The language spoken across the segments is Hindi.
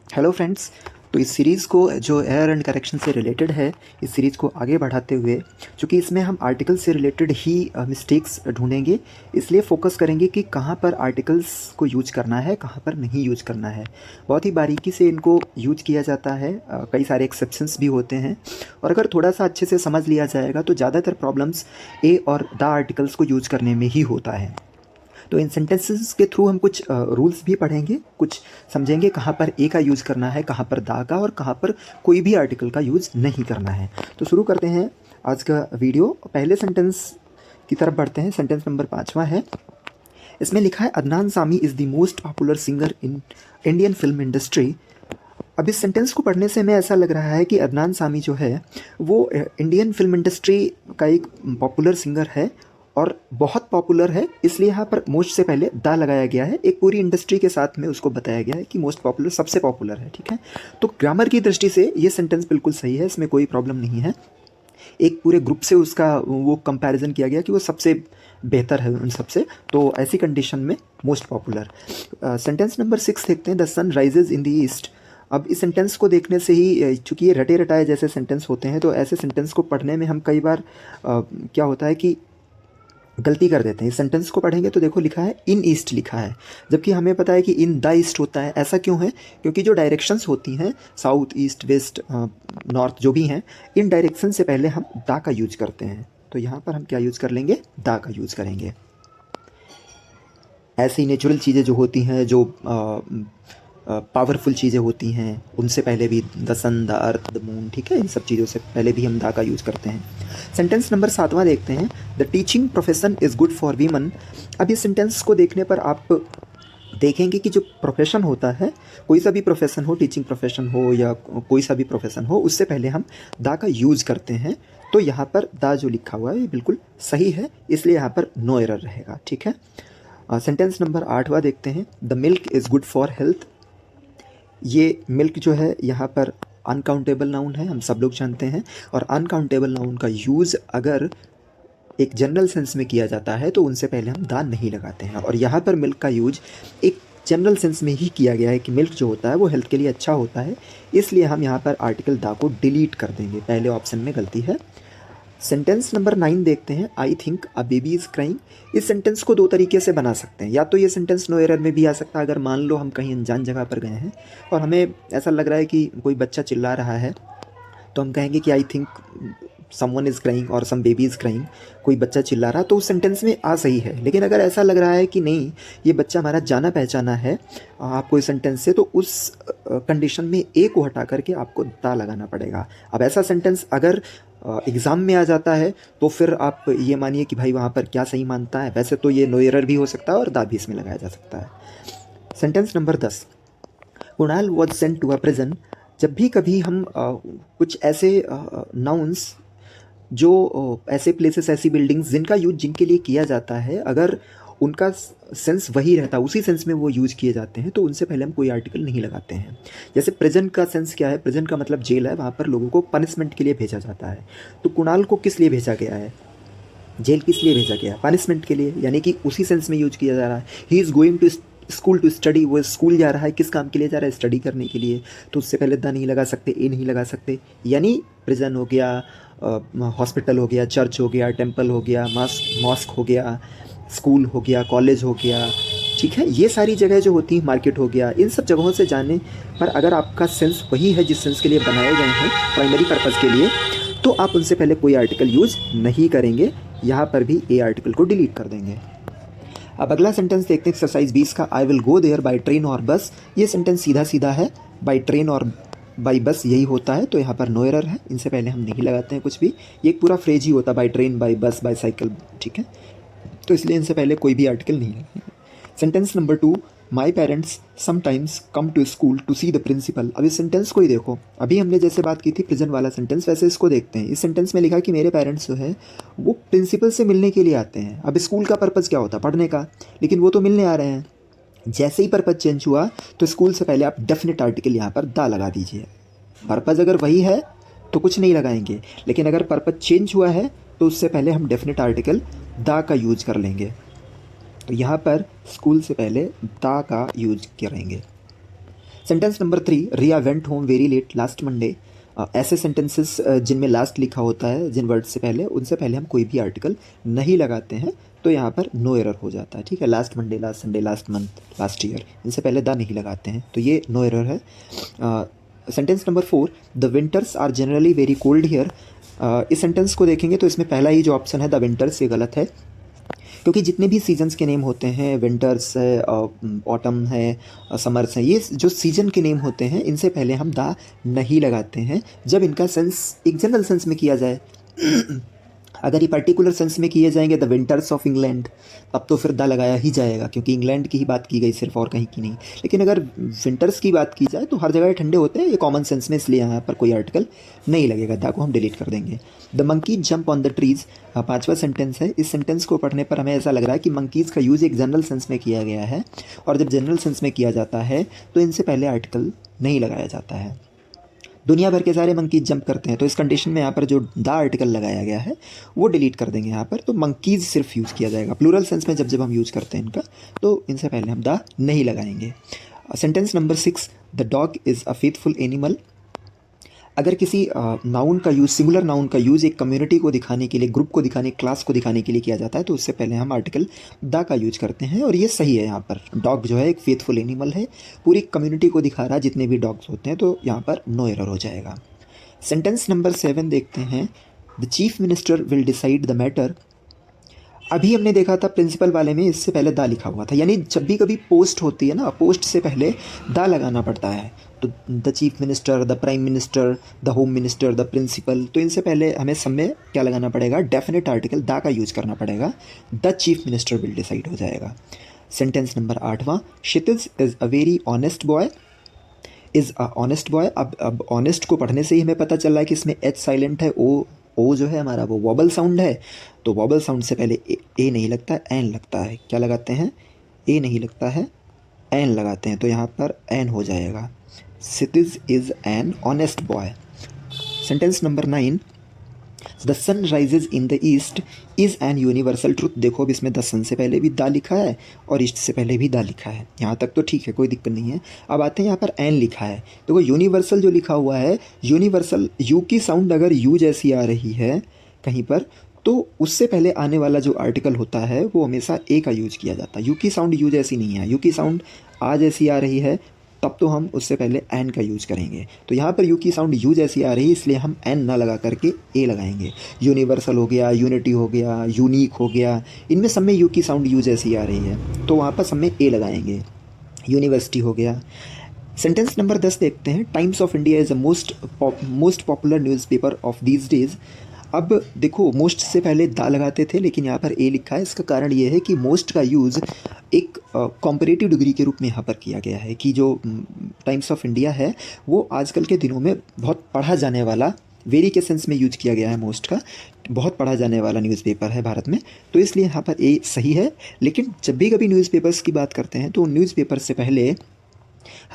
Hello friends. तो इस सीरीज़ को जो एरर एंड करेक्शन से रिलेटेड है, इस सीरीज़ को आगे बढ़ाते हुए, चूँकि इसमें हम आर्टिकल से रिलेटेड ही मिस्टेक्स ढूंढेंगे, इसलिए फोकस करेंगे कि कहाँ पर आर्टिकल्स को यूज करना है, कहाँ पर नहीं यूज करना है। बहुत ही बारीकी से इनको यूज किया जाता है। कई सारे एक्सेप्शंस भी होते हैं, और अगर थोड़ा सा अच्छे से समझ लिया जाएगा तो ज़्यादातर प्रॉब्लम्स ए और द आर्टिकल्स को यूज करने में ही होता है। तो इन सेंटेंसेस के थ्रू हम कुछ रूल्स भी पढ़ेंगे, कुछ समझेंगे कहाँ पर ए का यूज़ करना है, कहाँ पर दा का, और कहाँ पर कोई भी आर्टिकल का यूज़ नहीं करना है। तो शुरू करते हैं आज का वीडियो। पहले सेंटेंस की तरफ बढ़ते हैं। सेंटेंस नंबर 5वां है। इसमें लिखा है Adnan Sami is the most popular singer in Indian film industry. अब इस सेंटेंस को पढ़ने से हमें ऐसा लग रहा है कि अदनान सामी जो है वो इंडियन फिल्म इंडस्ट्री का एक पॉपुलर सिंगर है और बहुत पॉपुलर है, इसलिए यहाँ पर मोस्ट से पहले दा लगाया गया है। एक पूरी इंडस्ट्री के साथ में उसको बताया गया है कि मोस्ट पॉपुलर, सबसे पॉपुलर है। ठीक है, तो ग्रामर की दृष्टि से ये सेंटेंस बिल्कुल सही है, इसमें कोई प्रॉब्लम नहीं है। एक पूरे ग्रुप से उसका वो कंपैरिजन किया गया कि वो सबसे बेहतर है उन सबसे, तो ऐसी कंडीशन में मोस्ट पॉपुलर। सेंटेंस नंबर 6 देखते हैं। The sun rises in the east. अब इस सेंटेंस को देखने से ही, चूँकि ये रटे रटाए जैसे सेंटेंस होते हैं, तो ऐसे सेंटेंस को पढ़ने में हम कई बार क्या होता है कि गलती कर देते हैं। इस सेंटेंस को पढ़ेंगे तो देखो लिखा है इन ईस्ट लिखा है, जबकि हमें पता है कि इन द ईस्ट होता है। ऐसा क्यों है? क्योंकि जो डायरेक्शंस होती हैं, साउथ, ईस्ट, वेस्ट, नॉर्थ, जो भी हैं, इन डायरेक्शन से पहले हम दा का यूज करते हैं। तो यहाँ पर हम क्या यूज कर लेंगे? दा का यूज करेंगे। ऐसी नेचुरल चीज़ें जो होती हैं, जो पावरफुल चीज़ें होती हैं, उनसे पहले भी the sun, the earth, the moon, ठीक है, इन सब चीज़ों से पहले भी हम दा का यूज़ करते हैं। सेंटेंस नंबर 7वां देखते हैं। The teaching profession is good for women. अब इस सेंटेंस को देखने पर आप देखेंगे कि जो प्रोफेशन होता है, कोई सा भी प्रोफेशन हो, टीचिंग प्रोफेशन हो या कोई सा भी प्रोफेशन हो, उससे पहले हम दा का यूज़ करते हैं। तो यहाँ पर दा जो लिखा हुआ है ये बिल्कुल सही है, इसलिए यहाँ पर नो एरर रहेगा। ठीक है। सेंटेंस नंबर 8वां देखते हैं। The milk is good for health. ये मिल्क जो है यहाँ पर अनकाउंटेबल नाउन है, हम सब लोग जानते हैं, और अनकाउंटेबल नाउन का यूज़ अगर एक जनरल सेंस में किया जाता है तो उनसे पहले हम दा नहीं लगाते हैं। और यहाँ पर मिल्क का यूज एक जनरल सेंस में ही किया गया है कि मिल्क जो होता है वो हेल्थ के लिए अच्छा होता है, इसलिए हम यहाँ पर आर्टिकल दा को डिलीट कर देंगे। पहले ऑप्शन में गलती है। सेंटेंस नंबर 9 देखते हैं। I think a baby is crying. इस सेंटेंस को दो तरीके से बना सकते हैं। या तो ये सेंटेंस नो एरर में भी आ सकता है, अगर मान लो हम कहीं अनजान जगह पर गए हैं और हमें ऐसा लग रहा है कि कोई बच्चा चिल्ला रहा है, तो हम कहेंगे कि I think someone is crying और सम बेबी इज़ क्राइंग। कोई बच्चा चिल्ला रहा, तो उस सेंटेंस में आ सही है। लेकिन अगर ऐसा लग रहा है कि नहीं, ये बच्चा हमारा जाना पहचाना है आपको इस सेंटेंस से, तो उस कंडीशन में ए को हटा करके आपको दा लगाना पड़ेगा। अब ऐसा सेंटेंस अगर एग्ज़ाम में आ जाता है तो फिर आप ये मानिए कि भाई वहाँ पर क्या सही मानता है। वैसे तो ये नो एरर भी हो सकता है और दा भी इसमें लगाया जा सकता है। Sentence number 10। Kunal was sent to a prison. जब भी कभी हम कुछ ऐसे नाउन्स, जो ऐसे प्लेसेस, ऐसी बिल्डिंग्स जिनका यूज जिनके लिए किया जाता है, अगर उनका सेंस वही रहता, उसी सेंस में वो यूज किए जाते हैं, तो उनसे पहले हम कोई आर्टिकल नहीं लगाते हैं। जैसे प्रेजेंट का सेंस क्या है? प्रेजेंट का मतलब जेल है, वहाँ पर लोगों को पनिशमेंट के लिए भेजा जाता है। तो कुणाल को किस लिए भेजा गया है? जेल किस लिए भेजा गया? पनिशमेंट के लिए, यानी कि उसी सेंस में यूज किया जा रहा है। He is going to school to study. वो स्कूल जा रहा है, किस काम के लिए जा रहा है? स्टडी करने के लिए। तो उससे पहले दा नहीं लगा सकते, ए नहीं लगा सकते। यानी प्रिजन हो गया, हॉस्पिटल हो गया, चर्च हो गया, टेम्पल हो गया, मॉस्क हो गया, स्कूल हो गया, कॉलेज हो गया, ठीक है, ये सारी जगह जो होती हैं, मार्केट हो गया, इन सब जगहों से जाने पर अगर आपका सेंस वही है जिस सेंस के लिए बनाए गए हैं, प्राइमरी पर्पज़ के लिए, तो आप उनसे पहले कोई आर्टिकल यूज़ नहीं करेंगे। यहाँ पर भी ए आर्टिकल को डिलीट कर देंगे। अब अगला सेंटेंस देखते हैं एक्सरसाइज 20 का। I will go there by train और बस। ये सेंटेंस सीधा सीधा है, बाई ट्रेन और बाई बस यही होता है, तो यहाँ पर नो एरर है। इनसे पहले हम नहीं लगाते हैं कुछ भी। ये एक पूरा फ्रेज ही होता है, by train, by bus, by cycle, ठीक है, तो इसलिए इनसे पहले कोई भी आर्टिकल नहीं है। Sentence number 2। My parents sometimes come to school to see the principal. अब इस सेंटेंस को ही देखो, अभी हमने जैसे बात की थी प्रेजेंट वाला सेंटेंस, वैसे इसको देखते हैं। इस सेंटेंस में लिखा कि मेरे पेरेंट्स जो है वो प्रिंसिपल से मिलने के लिए आते हैं। अब स्कूल का पर्पज़ क्या होता है? पढ़ने का, लेकिन वो तो मिलने आ रहे हैं। जैसे ही पर्पज़ चेंज हुआ तो स्कूल से पहले आप डेफिनेट आर्टिकल यहाँ पर दा लगा दीजिए। पर्पज़ अगर वही है तो कुछ नहीं लगाएंगे, लेकिन अगर पर्पज़ चेंज हुआ है तो उससे पहले हम डेफिनेट आर्टिकल दा का यूज कर लेंगे। तो यहाँ पर स्कूल से पहले दा का यूज करेंगे। Sentence number 3, Riya went home very late last Monday. ऐसे सेंटेंसेस जिनमें लास्ट लिखा होता है जिन वर्ड से पहले, उनसे पहले हम कोई भी आर्टिकल नहीं लगाते हैं तो यहाँ पर नो एरर हो जाता है। ठीक है, last Monday, last Sunday, last month, last year, इनसे पहले द नहीं लगाते हैं तो ये नो एरर है। Sentence number 4, the winters are generally very cold here. इस सेंटेंस को देखेंगे तो इसमें पहला ही जो ऑप्शन है द विंटर्स, ये गलत है, क्योंकि जितने भी सीजन्स के नेम होते हैं, विंटर्स है, ऑटम है, समर्स है, ये जो सीजन के नेम होते हैं इनसे पहले हम द नहीं लगाते हैं जब इनका सेंस एक जनरल सेंस में किया जाए। अगर ये पर्टिकुलर सेंस में किए जाएंगे द विंटर्स ऑफ इंग्लैंड, तब तो फिर द लगाया ही जाएगा क्योंकि इंग्लैंड की ही बात की गई सिर्फ, और कहीं की नहीं। लेकिन अगर विंटर्स की बात की जाए तो हर जगह ठंडे होते हैं, ये कॉमन सेंस में, इसलिए यहाँ पर कोई आर्टिकल नहीं लगेगा, द को हम डिलीट कर देंगे। The monkey jump on the trees 5वां सेंटेंस है। इस सेंटेंस को पढ़ने पर हमें ऐसा लग रहा है कि मंकीज़ का यूज़ एक जनरल सेंस में किया गया है, और जब जनरल सेंस में किया जाता है तो इनसे पहले आर्टिकल नहीं लगाया जाता है। दुनिया भर के सारे मंकीज जंप करते हैं, तो इस कंडीशन में यहाँ पर जो द आर्टिकल लगाया गया है वो डिलीट कर देंगे यहाँ पर, तो मंकीज सिर्फ यूज़ किया जाएगा। प्लूरल सेंस में जब हम यूज़ करते हैं इनका, तो इनसे पहले हम द नहीं लगाएंगे। Sentence number 6, the dog is a faithful animal. अगर किसी नाउन का यूज़, सिंगुलर नाउन का यूज़ एक कम्युनिटी को दिखाने के लिए, ग्रुप को दिखाने, क्लास को दिखाने के लिए किया जाता है तो उससे पहले हम आर्टिकल द का यूज करते हैं, और ये सही है। यहाँ पर डॉग जो है एक फेथफुल एनिमल है, पूरी कम्युनिटी को दिखा रहा है, जितने भी डॉग्स होते हैं, तो यहाँ पर नो एरर हो जाएगा। सेंटेंस नंबर 7 देखते हैं, the chief minister will decide the matter. अभी हमने देखा था प्रिंसिपल वाले में इससे पहले द लिखा हुआ था, यानी जब भी कभी पोस्ट होती है ना, पोस्ट से पहले द लगाना पड़ता है। तो the chief minister, the prime minister, the home minister, the principal, तो इनसे पहले हमें सब में क्या लगाना पड़ेगा, डेफिनेट आर्टिकल द का यूज़ करना पड़ेगा, the chief minister will decide हो जाएगा। सेंटेंस नंबर 8वां, Kshitij is a very honest boy. Is a honest boy, अब ऑनेस्ट को पढ़ने से ही हमें पता चल रहा है कि इसमें एच साइलेंट है, ओ जो है हमारा वो वॉबल साउंड है, तो वॉबल साउंड से पहले ए नहीं लगता है, एन लगता है। क्या लगाते हैं, ए नहीं लगता है, एन लगाते हैं, तो यहाँ पर एन हो जाएगा। Kshitij is an honest boy. Sentence number 9, the sun rises in the east is an universal truth. देखो अब इसमें द सन से पहले भी द लिखा है और ईस्ट से पहले भी द लिखा है, यहाँ तक तो ठीक है, कोई दिक्कत नहीं है। अब आते हैं यहाँ पर एन लिखा है, देखो यूनिवर्सल जो लिखा हुआ है, यूनिवर्सल यू की साउंड अगर यू जैसी आ रही है कहीं पर, तो उससे पहले आने वाला जो आर्टिकल होता है वो हमेशा ए का यूज किया जाता है। यू की साउंड यू जैसी नहीं है, यू की साउंड आ जैसी आ रही है, तब तो हम उससे पहले एन का यूज़ करेंगे। तो यहाँ पर यू की साउंड यू जैसी आ रही है, इसलिए हम एन ना लगा करके ए लगाएंगे। यूनिवर्सल हो गया, यूनिटी हो गया, यूनिक हो गया, इनमें सब में यू की साउंड यू जैसी आ रही है, तो वहाँ पर सब में ए लगाएंगे। यूनिवर्सिटी हो गया। सेंटेंस नंबर 10 देखते हैं, times of India is a most popular newspaper of these days. अब देखो मोस्ट से पहले दा लगाते थे, लेकिन यहाँ पर ए लिखा है। इसका कारण ये है कि मोस्ट का यूज़ एक कॉम्परेटिव डिग्री के रूप में यहाँ पर किया गया है कि जो टाइम्स ऑफ इंडिया है वो आजकल के दिनों में बहुत पढ़ा जाने वाला, वेरी के सेंस में यूज किया गया है मोस्ट का, बहुत पढ़ा जाने वाला न्यूज़पेपर है भारत में, तो इसलिए यहाँ पर ए सही है। लेकिन जब भी कभी न्यूज़पेपर्स की बात करते हैं तो न्यूज़पेपर से पहले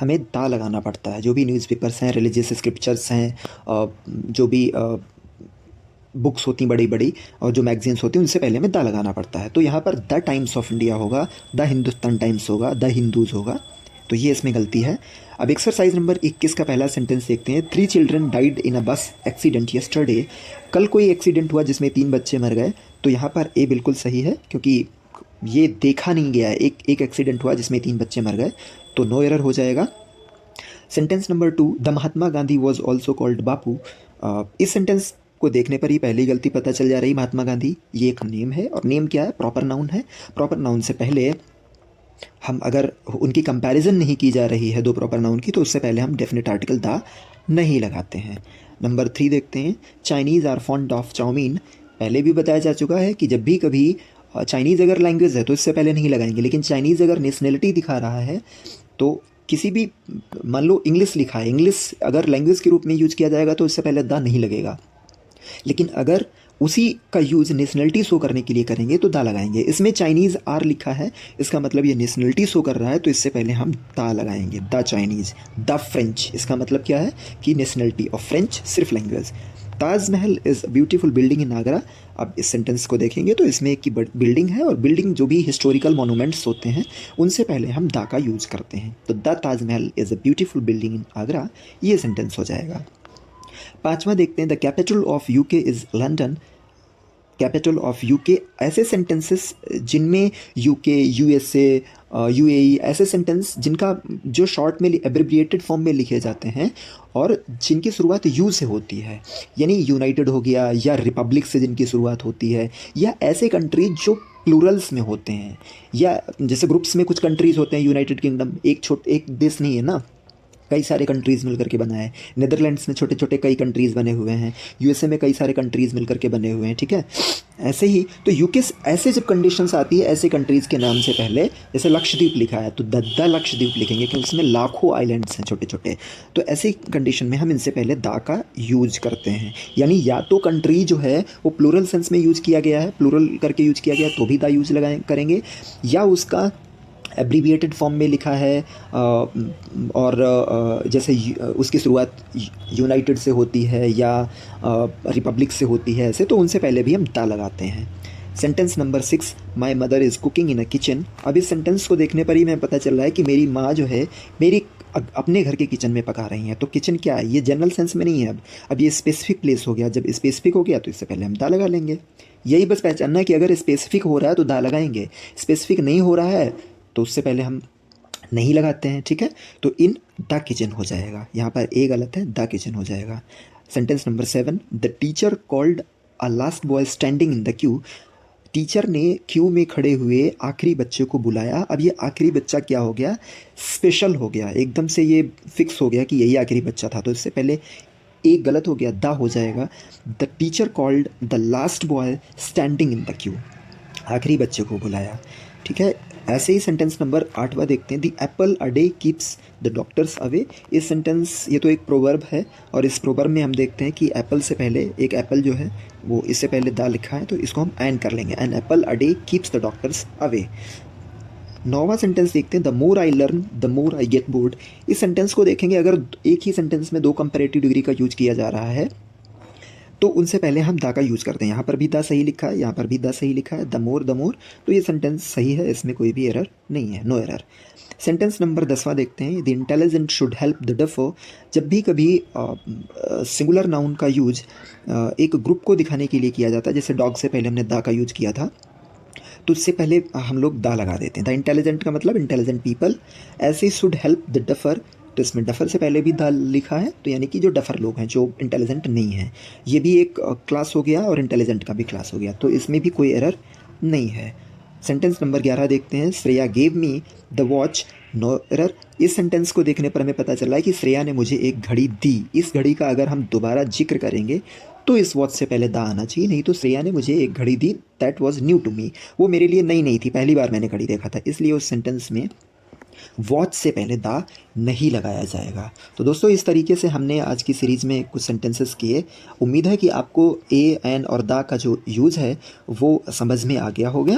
हमें दा लगाना पड़ता है। जो भी न्यूज़पेपर्स हैं, रिलीजियस स्क्रिप्चर्स हैं, जो भी बुक्स होती बड़ी बड़ी और जो मैगजीन्स होती हैं, उनसे पहले हमें द लगाना पड़ता है। तो यहाँ पर द टाइम्स ऑफ इंडिया होगा, द हिंदुस्तान टाइम्स होगा, द हिंदूज़ होगा, तो ये इसमें गलती है। अब एक्सरसाइज नंबर 21 का पहला सेंटेंस देखते हैं, 3 चिल्ड्रन डाइड इन अ बस एक्सीडेंट यस्टरडे। कल कोई एक्सीडेंट हुआ जिसमें 3 बच्चे मर गए, तो यहाँ पर ए बिल्कुल सही है क्योंकि ये देखा नहीं गया है, एक एक्सीडेंट हुआ जिसमें 3 बच्चे मर गए, तो नो एरर हो जाएगा। Sentence number 2, the Mahatma Gandhi was also called Bapu. इस सेंटेंस को देखने पर ही पहली गलती पता चल जा रही, महात्मा गांधी ये एक नेम है, और नेम क्या है, प्रॉपर नाउन है। प्रॉपर नाउन से पहले हम अगर उनकी कंपैरिजन नहीं की जा रही है दो प्रॉपर नाउन की, तो उससे पहले हम डेफिनेट आर्टिकल द नहीं लगाते हैं। नंबर 3 देखते हैं, Chinese are fond of chow mein. पहले भी बताया जा चुका है कि जब भी कभी चाइनीज़ अगर लैंग्वेज है तो इससे पहले नहीं लगाएंगे, लेकिन चाइनीज़ अगर नेशनलिटी दिखा रहा है तो किसी भी, मान लो इंग्लिश लिखा है, इंग्लिश अगर लैंग्वेज के रूप में यूज़ किया जाएगा तो इससे पहले द नहीं लगेगा, लेकिन अगर उसी का यूज़ नेशनलिटी शो करने के लिए करेंगे तो दा लगाएंगे। इसमें चाइनीज़ आर लिखा है, इसका मतलब ये नेशनलिटी शो कर रहा है, तो इससे पहले हम दा लगाएंगे, द चाइनीज़। द फ्रेंच, इसका मतलब क्या है कि नेशनलिटी, और फ्रेंच सिर्फ language. Taj Mahal is a beautiful building in Agra. अब इस सेंटेंस को देखेंगे तो इसमें एक की बिल्डिंग है, और बिल्डिंग जो भी हिस्टोरिकल मोनूमेंट्स होते हैं उनसे पहले हम दा का यूज़ करते हैं। तो the Taj Mahal is a beautiful building in Agra, ये सेंटेंस हो जाएगा। पांचवा देखते हैं, the capital of UK is London. Capital of UK, ऐसे सेंटेंसेस जिनमें यूके, यूएसए, यूएई, ऐसे सेंटेंस जिनका जो शॉर्ट में एब्रिविएटेड फॉर्म में लिखे जाते हैं और जिनकी शुरुआत यू से होती है, यानी यूनाइटेड हो गया, या रिपब्लिक से जिनकी शुरुआत होती है, या ऐसे कंट्रीज जो प्लूरल्स में होते हैं, या जैसे ग्रुप्स में कुछ कंट्रीज़ होते हैं, यूनाइटेड किंगडम एक देश नहीं है ना, कई सारे कंट्रीज़ मिलकर के बना है। नीदरलैंड्स में छोटे छोटे कई कंट्रीज़ बने हुए हैं, यूएसए में कई सारे कंट्रीज़ मिलकर के बने हुए हैं, ठीक है। ऐसे ही तो यूके, ऐसे जब कंडीशंस आती है ऐसे कंट्रीज़ के नाम से पहले, जैसे लक्षद्वीप लिखा है तो द लक्षद्वीप लिखेंगे क्योंकि उसमें लाखों आइलैंड्स हैं छोटे छोटे। तो ऐसी कंडीशन में हम इनसे पहले दा का यूज करते हैं, यानी या तो कंट्री जो है वो प्लूरल सेंस में यूज़ किया गया है, प्लूरल करके यूज़ किया गया तो भी दा यूज़ करेंगे, या उसका एब्रीविएटेड फॉर्म में लिखा है और जैसे उसकी शुरुआत यूनाइटेड से होती है या रिपब्लिक से होती है, ऐसे तो उनसे पहले भी हम दा लगाते हैं। Sentence number 6, my mother is cooking in a kitchen. अब इस सेंटेंस को देखने पर ही हमें पता चल रहा है कि मेरी माँ जो है मेरी अपने घर के किचन में पका रही हैं। तो किचन क्या है, ये जनरल सेंस में नहीं है, अब ये स्पेसिफिक प्लेस हो गया। जब स्पेसिफिक हो गया तो इससे पहले हम दा लगा लेंगे। यही बस पहचानना है कि अगर स्पेसिफिक हो रहा है तो दा लगाएंगे, स्पेसिफिक नहीं हो रहा है तो उससे पहले हम नहीं लगाते हैं, ठीक है। तो इन द किचन हो जाएगा, यहाँ पर ए गलत है, द किचन हो जाएगा। Sentence number 7, the teacher called a last boy standing in the Q. Teacher ने क्यू में खड़े हुए आखिरी बच्चे को बुलाया। अब ये आखिरी बच्चा क्या हो गया, स्पेशल हो गया, एकदम से ये फिक्स हो गया कि यही आखिरी बच्चा था, तो इससे पहले एक गलत हो गया, द हो जाएगा। The teacher called the last boy standing in the Q, आखिरी बच्चे को बुलाया, ठीक है। ऐसे ही सेंटेंस नंबर 8वां देखते हैं, the Apple a day keeps the doctors away. इस सेंटेंस, ये तो एक प्रोवर्ब है और इस प्रोवर्ब में हम देखते हैं कि एप्पल से पहले एक एप्पल जो है वो इससे पहले दा लिखा है, तो इसको हम एन कर लेंगे, an apple a day keeps the doctors away. 9वां सेंटेंस देखते हैं, the more I learn the more I get bored. इस सेंटेंस को देखेंगे, अगर एक ही सेंटेंस में 2 कंपैरेटिव डिग्री का यूज किया जा रहा है तो उनसे पहले हम दा का यूज़ करते हैं। यहाँ पर भी दा सही लिखा है, यहाँ पर भी दा सही लिखा है, द मोर, तो ये सेंटेंस सही है, इसमें कोई भी एरर नहीं है, नो एरर। सेंटेंस नंबर 10वां देखते हैं, the intelligent should help the duffer. जब भी कभी सिंगुलर नाउन का यूज एक ग्रुप को दिखाने के लिए किया जाता है, जैसे डॉग से पहले हमने दा का यूज किया था, तो उससे पहले हम लोग दा लगा देते हैं। द इंटेलिजेंट का मतलब इंटेलिजेंट पीपल, ऐसे शुड हेल्प द डफर, तो इसमें डफर से पहले भी दा लिखा है, तो यानी कि जो डफर लोग हैं, जो इंटेलिजेंट नहीं हैं, ये भी एक क्लास हो गया और इंटेलिजेंट का भी क्लास हो गया, तो इसमें भी कोई एरर नहीं है। सेंटेंस नंबर 11 देखते हैं, Shreya gave me the watch, no error. इस सेंटेंस को देखने पर हमें पता चला है कि श्रेया ने मुझे एक घड़ी दी। इस घड़ी का अगर हम दोबारा जिक्र करेंगे तो इस वॉच से पहले दा आना चाहिए, नहीं तो श्रेया ने मुझे एक घड़ी दी, that was new to me, वो मेरे लिए नई नहीं थी, पहली बार मैंने घड़ी देखा था, इसलिए उस सेंटेंस में वॉच से पहले दा नहीं लगाया जाएगा। तो दोस्तों, इस तरीके से हमने आज की सीरीज़ में कुछ सेंटेंसेस किए। उम्मीद है कि आपको ए, एन और दा का जो यूज़ है वो समझ में आ गया होगा।